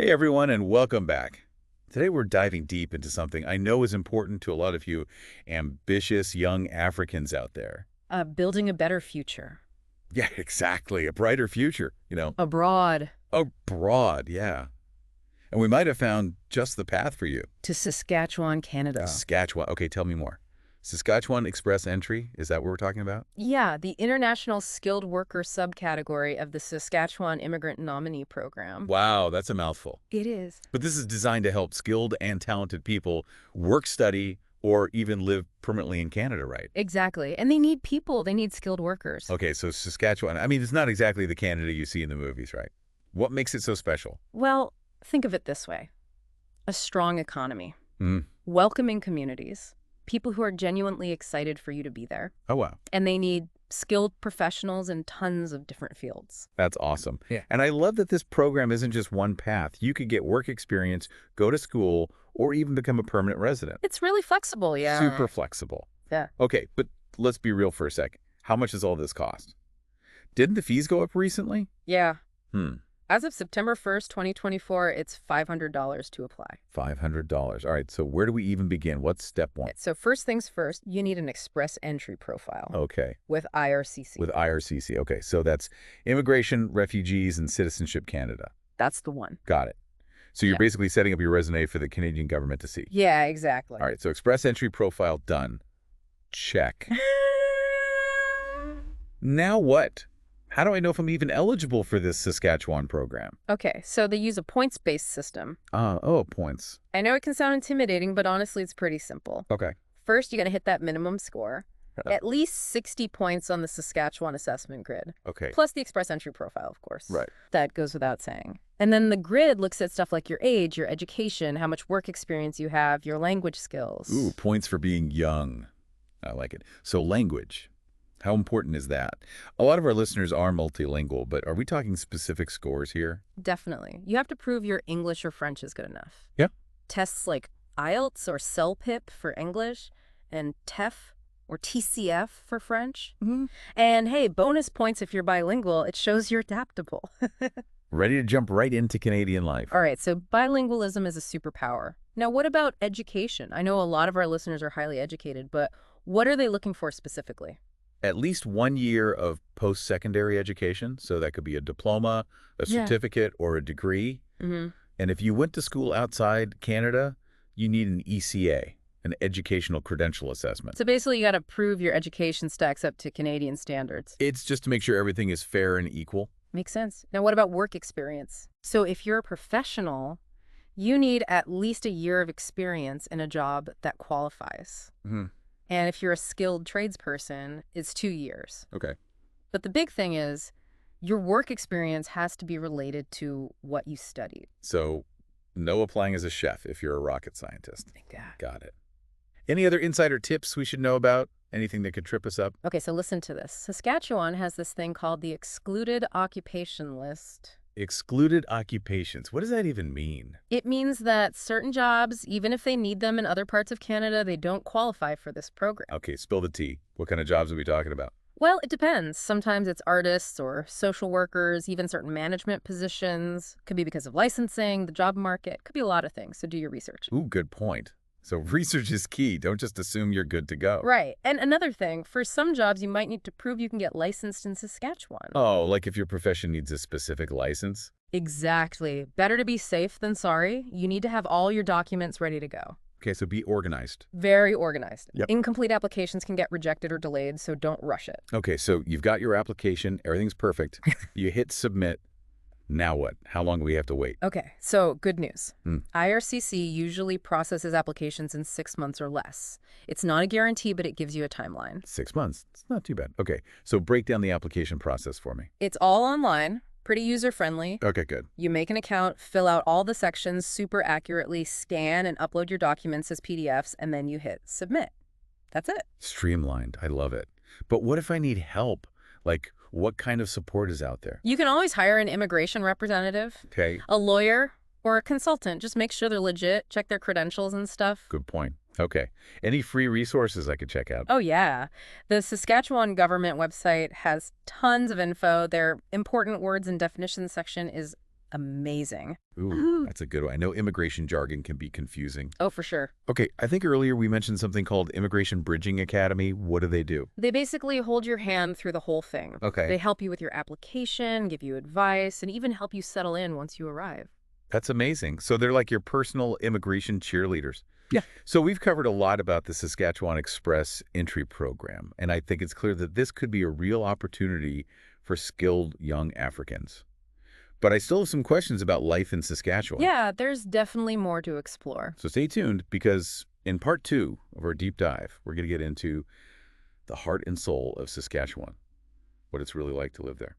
Hey everyone, and welcome back. Today we're diving deep into something I know is important to a lot of you ambitious young Africans out there. Building a better future. Yeah, exactly. A brighter future, Abroad. abroad, yeah. And we might have found just the path for you. To Saskatchewan, Canada. Saskatchewan. Okay, tell me more. Saskatchewan Express Entry, is that what we're talking about? Yeah, the International Skilled Worker subcategory of the Saskatchewan Immigrant Nominee Program. Wow, that's a mouthful. It is. But this is designed to help skilled and talented people work, study, or even live permanently in Canada, right? Exactly. And they need people. They need skilled workers. Okay, so Saskatchewan, I mean, it's not exactly the Canada you see in the movies, right? What makes it so special? Well, think of it this way. A strong economy. Mm. Welcoming communities. People who are genuinely excited for you to be there. Oh, wow. And they need skilled professionals in tons of different fields. That's awesome. Yeah. And I love that this program isn't just one path. You could get work experience, go to school, or even become a permanent resident. It's really flexible, yeah. Super flexible. Yeah. Okay, but let's be real for a sec. How much does all this cost? Didn't the fees go up recently? Yeah. Hmm. As of September 1st, 2024, it's $500 to apply. $500. All right, so where do we even begin? What's step one? So first things first, you need an Express Entry profile Okay, with IRCC. with IRCC. Okay, so that's Immigration, Refugees, and Citizenship Canada. That's the one. Got it. So you're Yeah. basically setting up your resume for the Canadian government to see. Yeah, exactly. All right, so Express Entry profile done. Check. Now what? How do I know if I'm even eligible for this Saskatchewan program? Okay, so they use a points-based system. Oh, points. I know it can sound intimidating, but honestly, it's pretty simple. Okay. First, you're going to hit that minimum score. Yeah. At least 60 points on the Saskatchewan assessment grid. Okay. Plus the Express Entry profile, of course. Right. That goes without saying. And then the grid looks at stuff like your age, your education, how much work experience you have, your language skills. Ooh, points for being young. I like it. So language. How important is that? A lot of our listeners are multilingual, but are we talking specific scores here? Definitely. You have to prove your English or French is good enough. Yeah. Tests like IELTS or CELPIP for English and TEF or TCF for French. Mm-hmm. And hey, bonus points if you're bilingual. It shows you're adaptable. Ready to jump right into Canadian life. All right, so bilingualism is a superpower. Now, what about education? I know a lot of our listeners are highly educated, but what are they looking for specifically? At least 1 year of post-secondary education, so that could be a diploma, a Yeah. certificate, or a degree. Mm-hmm. And if you went to school outside Canada, you need an ECA, an Educational Credential Assessment. So basically, you got to prove your education stacks up to Canadian standards. It's just to make sure everything is fair and equal. Makes sense. Now, what about work experience? So if you're a professional, you need at least a year of experience in a job that qualifies. Mm-hmm. And if you're a skilled tradesperson, it's 2 years. Okay. But the big thing is your work experience has to be related to what you studied. So no applying as a chef if you're a rocket scientist. Yeah. Got it. Any other insider tips we should know about? Anything that could trip us up? Okay, so listen to this. Saskatchewan has this thing called the Excluded Occupation List. Excluded occupations. What does that even mean? It means that certain jobs, even if they need them in other parts of Canada, they don't qualify for this program. Okay, spill the tea. What kind of jobs are we talking about? Well, it depends. Sometimes it's artists or social workers, even certain management positions. Could be because of licensing, the job market. Could be a lot of things, so do your research. Ooh, good point. So research is key. Don't just assume you're good to go. Right. And another thing, for some jobs, you might need to prove you can get licensed in Saskatchewan. Oh, like if your profession needs a specific license? Exactly. Better to be safe than sorry. You need to have all your documents ready to go. Okay, so be organized. Very organized. Yep. Incomplete applications can get rejected or delayed, so don't rush it. Okay, so you've got your application. Everything's perfect. You hit submit. Now what? How long do we have to wait? Okay, so good news. Hmm. IRCC usually processes applications in 6 months or less. It's not a guarantee, but it gives you a timeline. 6 months. It's not too bad. Okay, so break down the application process for me. It's all online, pretty user-friendly. Okay, good. You make an account, fill out all the sections super accurately, scan and upload your documents as PDFs, and then you hit submit. That's it. Streamlined. I love it. But what if I need help? Like, what kind of support is out there? You can always hire an immigration representative, Okay, a lawyer, or a consultant. Just make sure they're legit, check their credentials and stuff. good point. Okay. Any free resources I could check out? Oh, yeah. The Saskatchewan government website has tons of info. Their important words and definitions section is amazing. Ooh, that's a good one. I know immigration jargon can be confusing. Oh, for sure. Okay, I think earlier we mentioned something called Immigration Bridging Academy. What do they do? They basically hold your hand through the whole thing. Okay, They help you with your application, give you advice, and even help you settle in once you arrive. that's amazing. So they're like your personal immigration cheerleaders. Yeah. So we've covered a lot about the Saskatchewan Express Entry Program, and I think it's clear that this could be a real opportunity for skilled young Africans. But I still have some questions about life in Saskatchewan. Yeah, there's definitely more to explore. So stay tuned because in part 2 of our deep dive, we're going to get into the heart and soul of Saskatchewan, what it's really like to live there.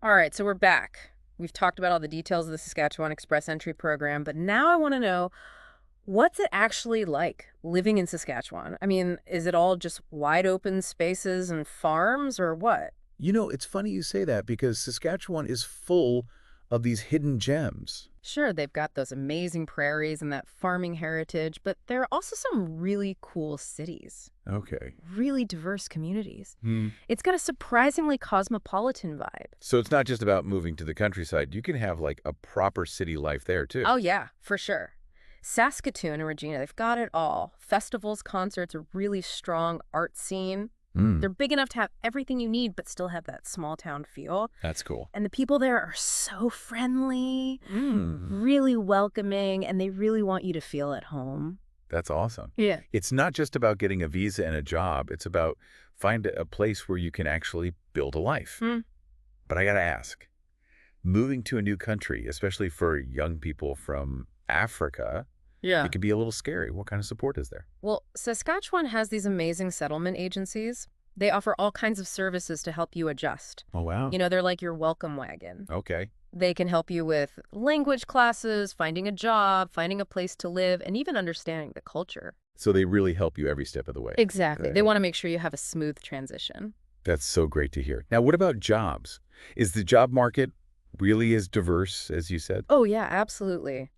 All right, so we're back. We've talked about all the details of the Saskatchewan Express Entry program, but now I want to know, what's it actually like living in Saskatchewan? I mean, is it all just wide open spaces and farms or what? You know, it's funny you say that because Saskatchewan is full of these hidden gems. Sure, they've got those amazing prairies and that farming heritage, but there are also some really cool cities, Okay. really diverse communities. Hmm. It's got a surprisingly cosmopolitan vibe. So it's not just about moving to the countryside. You can have like a proper city life there too. Oh, yeah, for sure. Saskatoon and Regina, they've got it all. Festivals, concerts, a really strong art scene. Hmm. They're big enough to have everything you need, but still have that small town feel. That's cool. And the people there are so friendly, Hmm. really welcoming, and they really want you to feel at home. That's awesome. Yeah. It's not just about getting a visa and a job. It's about find a place where you can actually build a life. Hmm. But I got to ask, moving to a new country, especially for young people from Africa, Yeah. it can be a little scary. What kind of support is there? Well, Saskatchewan has these amazing settlement agencies. They offer all kinds of services to help you adjust. Oh, wow. You know, they're like your welcome wagon. Okay. They can help you with language classes, finding a job, finding a place to live, and even understanding the culture. So they really help you every step of the way. Exactly. They Good. want to make sure you have a smooth transition. That's so great to hear. Now, what about jobs? Is the job market really as diverse as you said? Oh, yeah, absolutely.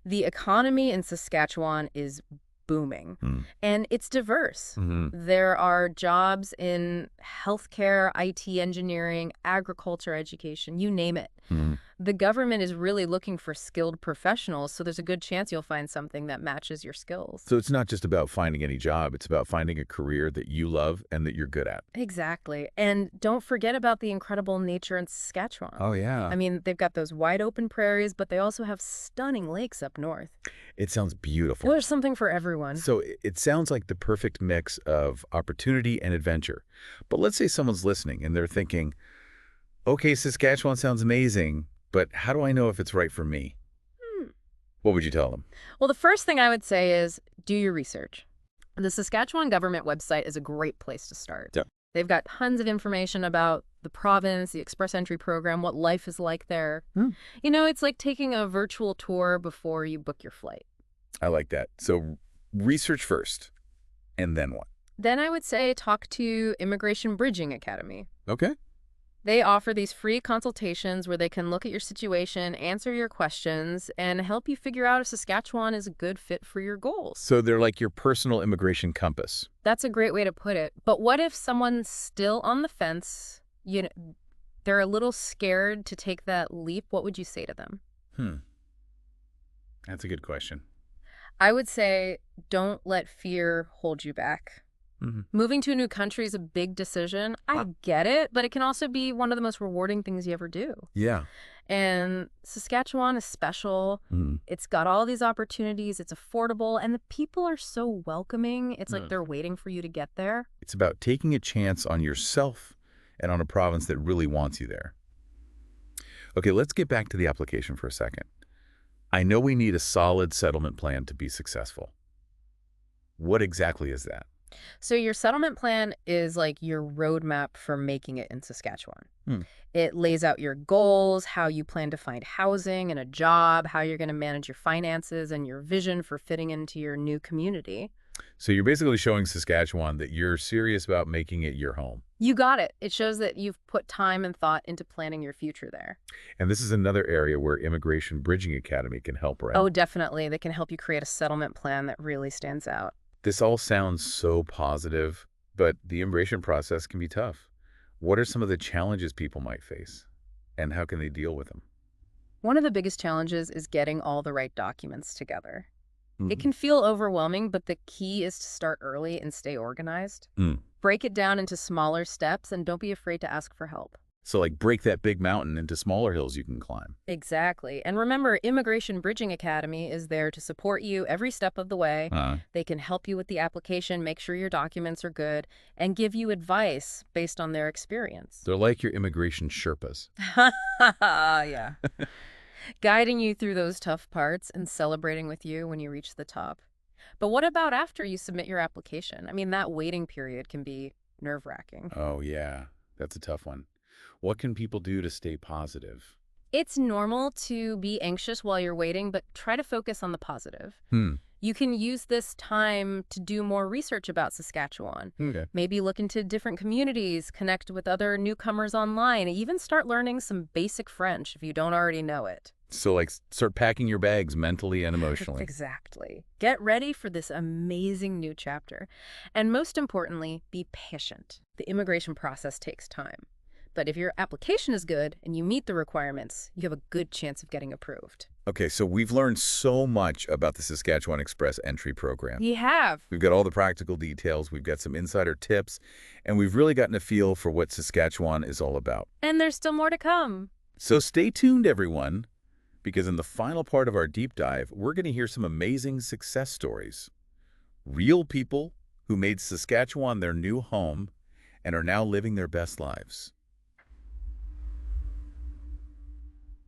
The economy in Saskatchewan is booming, Hmm. and it's diverse. Hmm. There are jobs in healthcare, IT engineering, agriculture, education, you name it. Hmm. The government is really looking for skilled professionals, so there's a good chance you'll find something that matches your skills. So it's not just about finding any job. It's about finding a career that you love and that you're good at. Exactly. And don't forget about the incredible nature in Saskatchewan. Oh, yeah. I mean, they've got those wide open prairies, but they also have stunning lakes up north. It sounds beautiful. Well, there's something for everyone. So it sounds like the perfect mix of opportunity and adventure. But let's say someone's listening and they're thinking, okay, Saskatchewan sounds amazing, but how do I know if it's right for me? Hmm. What would you tell them? Well, the first thing I would say is do your research. The Saskatchewan government website is a great place to start. Yeah. They've got tons of information about the province, the Express Entry program, what life is like there. Hmm. You know, it's like taking a virtual tour before you book your flight. I like that. So research first, and then what? Then I would say talk to Immigration Bridging Academy. Okay. They offer these free consultations where they can look at your situation, answer your questions, and help you figure out if Saskatchewan is a good fit for your goals. So they're like your personal immigration compass. That's a great way to put it. But what if someone's still on the fence, you know, they're a little scared to take that leap? What would you say to them? That's a good question. I would say don't let fear hold you back. Mm-hmm. Moving to a new country is a big decision. I get it, but it can also be one of the most rewarding things you ever do. Yeah. And Saskatchewan is special. Mm. It's got all these opportunities. It's affordable. And the people are so welcoming. It's like they're waiting for you to get there. It's about taking a chance on yourself and on a province that really wants you there. Okay, let's get back to the application for a second. I know we need a solid settlement plan to be successful. What exactly is that? So your settlement plan is like your roadmap for making it in Saskatchewan. Hmm. It lays out your goals, how you plan to find housing and a job, how you're going to manage your finances, and your vision for fitting into your new community. So you're basically showing Saskatchewan that you're serious about making it your home. You got it. It shows that you've put time and thought into planning your future there. And this is another area where Immigration Bridging Academy can help, right? Oh, definitely. They can help you create a settlement plan that really stands out. This all sounds so positive, but the immigration process can be tough. What are some of the challenges people might face, and how can they deal with them? One of the biggest challenges is getting all the right documents together. It Mhm. can feel overwhelming, but the key is to start early and stay organized. Mm. Break it down into smaller steps and don't be afraid to ask for help. So, like, break that big mountain into smaller hills you can climb. Exactly. And remember, Immigration Bridging Academy is there to support you every step of the way. Uh, They can help you with the application, make sure your documents are good, and give you advice based on their experience. they're like your immigration Sherpas. Yeah. Guiding you through those tough parts and celebrating with you when you reach the top. But what about after you submit your application? I mean, that waiting period can be nerve-wracking. Oh, yeah. That's a tough one. What can people do to stay positive? It's normal to be anxious while you're waiting, but try to focus on the positive. Hmm. You can use this time to do more research about Saskatchewan. Okay. Maybe look into different communities, connect with other newcomers online, and even start learning some basic French if you don't already know it. So, like, start packing your bags mentally and emotionally. Exactly. Get ready for this amazing new chapter. And most importantly, be patient. The immigration process takes time. But if your application is good and you meet the requirements, you have a good chance of getting approved. Okay, so we've learned so much about the Saskatchewan Express Entry Program. You have. We've got all the practical details, we've got some insider tips, and we've really gotten a feel for what Saskatchewan is all about. And there's still more to come. So stay tuned, everyone, because in the final part of our deep dive, we're going to hear some amazing success stories. Real people who made Saskatchewan their new home and are now living their best lives.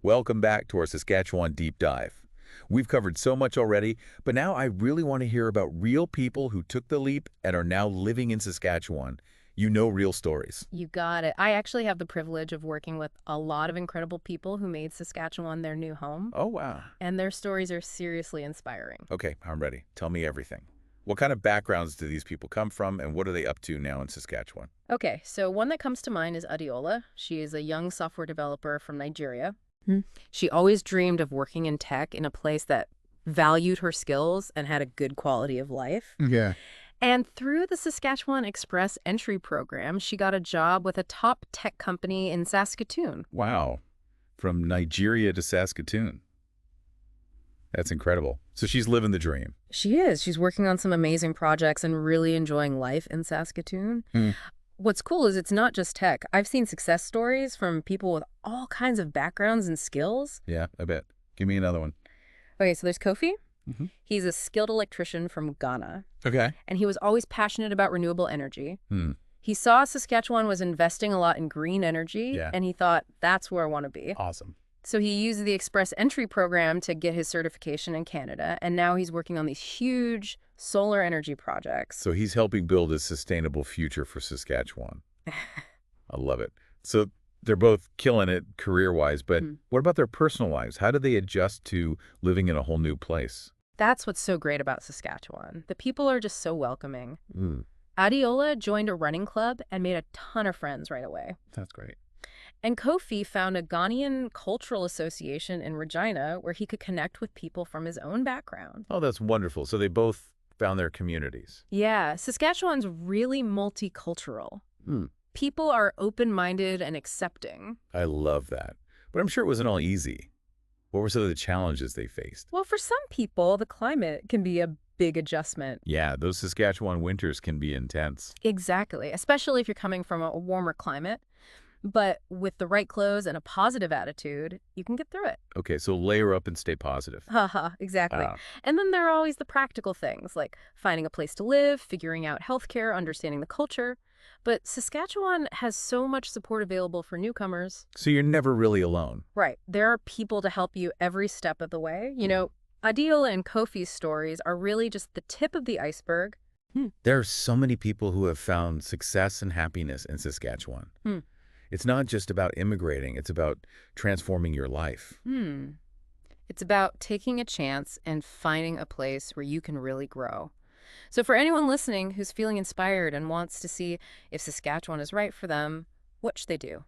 Welcome back to our Saskatchewan Deep Dive. We've covered so much already, but now I really want to hear about real people who took the leap and are now living in Saskatchewan. You know, real stories. You got it. I actually have the privilege of working with a lot of incredible people who made Saskatchewan their new home, Oh, wow. and their stories are seriously inspiring. Okay, I'm ready. Tell me everything. What kind of backgrounds do these people come from, and what are they up to now in Saskatchewan? Okay, so one that comes to mind is Adiola. She is a young software developer from Nigeria. She always dreamed of working in tech in a place that valued her skills and had a good quality of life. Yeah. And through the Saskatchewan Express Entry Program, she got a job with a top tech company in Saskatoon. Wow. From Nigeria to Saskatoon. That's incredible. So she's living the dream. She is. She's working on some amazing projects and really enjoying life in Saskatoon. Hmm. What's cool is it's not just tech. I've seen success stories from people with all kinds of backgrounds and skills. Yeah, I bet. Give me another one. Okay, so there's Kofi. Mm-hmm. He's a skilled electrician from Ghana, Okay. and he was always passionate about renewable energy. Hmm. He saw Saskatchewan was investing a lot in green energy, Yeah. and he thought, that's where I want to be. Awesome. So he used the Express Entry program to get his certification in Canada, and now he's working on these huge solar energy projects. So he's helping build a sustainable future for Saskatchewan. I love it. So they're both killing it career-wise, but what about their personal lives? How do they adjust to living in a whole new place? That's what's so great about Saskatchewan. The people are just so welcoming. Mm, Adiola joined a running club and made a ton of friends right away. that's great. And Kofi found a Ghanaian cultural association in Regina where he could connect with people from his own background. Oh, that's wonderful. So they both found their communities. Yeah, Saskatchewan's really multicultural. Mm. People are open-minded and accepting. I love that. But I'm sure it wasn't all easy. What were some of the challenges they faced? Well, for some people, the climate can be a big adjustment. Yeah, those Saskatchewan winters can be intense. Exactly, especially if you're coming from a warmer climate. But with the right clothes and a positive attitude, you can get through it. Okay, so layer up and stay positive. Haha, exactly. Ah. And then there are always the practical things, like finding a place to live, figuring out healthcare, understanding the culture. But Saskatchewan has so much support available for newcomers. So you're never really alone. Right. There are people to help you every step of the way. You know, Adil and Kofi's stories are really just the tip of the iceberg. There are so many people who have found success and happiness in Saskatchewan. It's not just about immigrating, it's about transforming your life. It's about taking a chance and finding a place where you can really grow. So for anyone listening who's feeling inspired and wants to see if Saskatchewan is right for them, what should they do?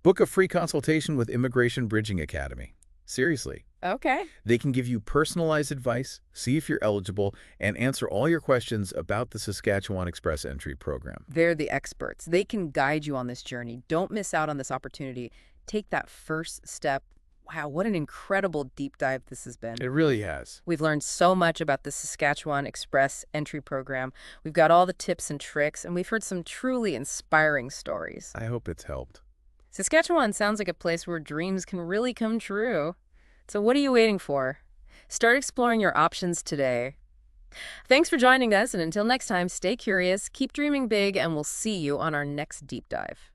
Book a free consultation with Immigration Bridging Academy. Seriously. Okay. They can give you personalized advice, see if you're eligible, and answer all your questions about the Saskatchewan Express Entry Program. They're the experts. They can guide you on this journey. Don't miss out on this opportunity. Take that first step Wow, what an incredible deep dive this has been. It really has. We've learned so much about the Saskatchewan Express Entry Program. We've got all the tips and tricks, and we've heard some truly inspiring stories. I hope it's helped. Saskatchewan sounds like a place where dreams can really come true. So what are you waiting for? Start exploring your options today. Thanks for joining us, and until next time, stay curious, keep dreaming big, and we'll see you on our next deep dive.